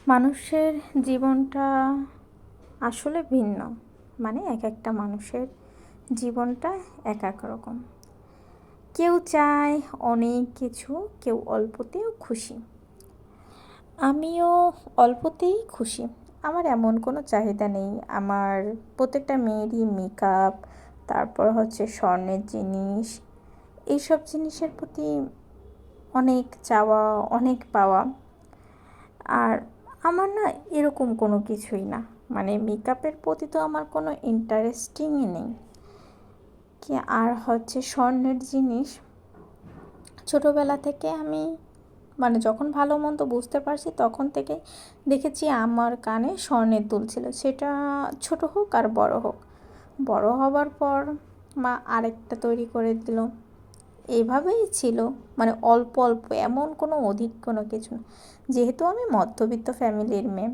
মানুষের জীবনটা আসলে ভিন্ন। মানে এক একটা মানুষের জীবনটা এক এক রকম। কেউ চায় অনেক কিছু, কেউ অল্পতেও খুশি। আমিও অল্পতেই খুশি। আমার এমন কোনো চাহিদা নেই। আমার প্রত্যেকটা মেয়েরই মেকআপ, তারপর হচ্ছে স্বর্ণের জিনিস, এইসব জিনিসের প্রতি অনেক চাওয়া, অনেক পাওয়া। আর আমার না এরকম কোনো কিছুই না। মানে মেকআপের প্রতি তো আমার কোনো ইন্টারেস্টিংই নেই। কি আর হচ্ছে স্বর্ণের জিনিস, ছোটোবেলা থেকে আমি মানে যখন ভালো মন্দ বুঝতে পারছি তখন থেকে দেখেছি আমার কানে স্বর্ণের দুল ছিল। সেটা ছোট হোক আর বড় হোক। বড় হবার পর মা আরেকটা তৈরি করে দিল। এইভাবেই ছিল, মানে অল্প অল্প, এমন কোনো অধিক কোনো কিছু না। যেহেতু আমি মধ্যবিত্ত ফ্যামিলির মেয়ে,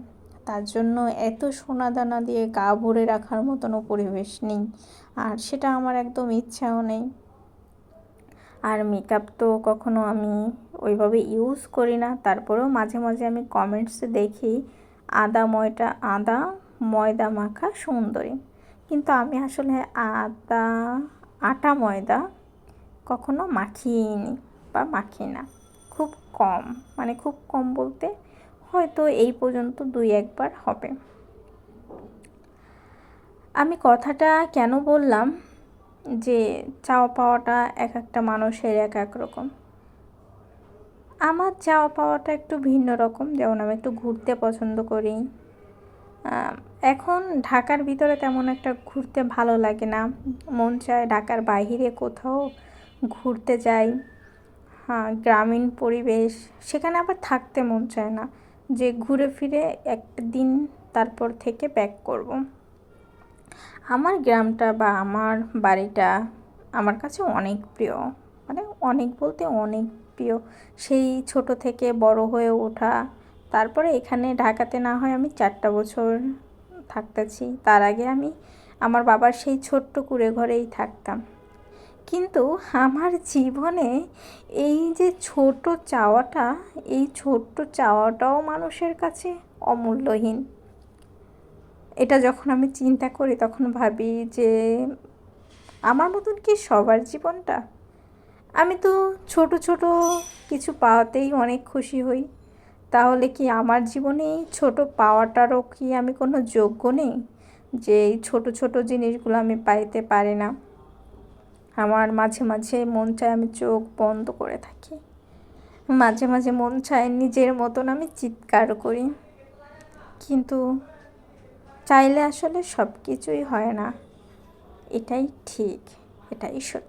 তার জন্য এত সোনা দানা দিয়ে গা ভরে রাখার মতনও পরিবেশ নেই, আর সেটা আমার একদম ইচ্ছাও নেই। আর মেকআপ তো কখনো আমি ওইভাবে ইউজ করি না। তারপরেও মাঝে মাঝে আমি কমেন্টসে দেখি আদা ময়দা মাখা সুন্দরী, কিন্তু আমি আসলে আদা আটা ময়দা কখনো মাখিয়েইনি বা মাখি না। খুব কম, মানে খুব কম বলতে হয়তো এই পর্যন্ত 2-1 বার হবে। আমি কথাটা কেন বললাম যে চাওয়া পাওয়াটা এক একটা মানুষের এক এক রকম। আমার চাওয়া পাওয়াটা একটু ভিন্ন রকম। যেমন আমি একটু ঘুরতে পছন্দ করি। এখন ঢাকার ভিতরে তেমন একটা ঘুরতে ভালো লাগে না। মন চায় ঢাকার বাইরে কোথাও ঘুরতে যাই। হ্যাঁ, গ্রামীণ পরিবেশ, সেখানে আবার থাকতে মন চায় না, যে ঘুরে ফিরে একটা দিন তারপর থেকে ব্যাক করব। আমার গ্রামটা বা আমার বাড়িটা আমার কাছে অনেক প্রিয়। মানে অনেক বলতে অনেক প্রিয়। সেই ছোট থেকে বড় হয়ে ওঠা, তারপরে এখানে ঢাকাতে না হয় আমি 4টা বছর থাকতেছি। তার আগে আমি আমার বাবার সেই ছোট্ট কুঁড়ে ঘরেই থাকতাম। কিন্তু আমার জীবনে এই যে ছোট চাওয়াটা, এই ছোট্ট চাওয়াটাও মানুষের কাছে অমূল্যহীন। এটা যখন আমি চিন্তা করি তখন ভাবি যে আমার মতন কি সবার জীবনটা? আমি তো ছোট ছোট কিছু পাওয়াতেই অনেক খুশি হই। তাহলে কি আমার জীবনে এই ছোট পাওয়াটারও কি আমি কোনো যোগ্য নেই, যে এই ছোট ছোট জিনিসগুলো আমি পাইতে পারি না? আমার মাঝে মাঝে মন চায় আমি চোখ বন্ধ করে থাকি। মাঝে মাঝে মন চায় নিজের মতন আমি চিৎকার করি। কিন্তু চাইলে আসলে সব কিছুই হয় না। এটাই ঠিক, এটাই সত্যি।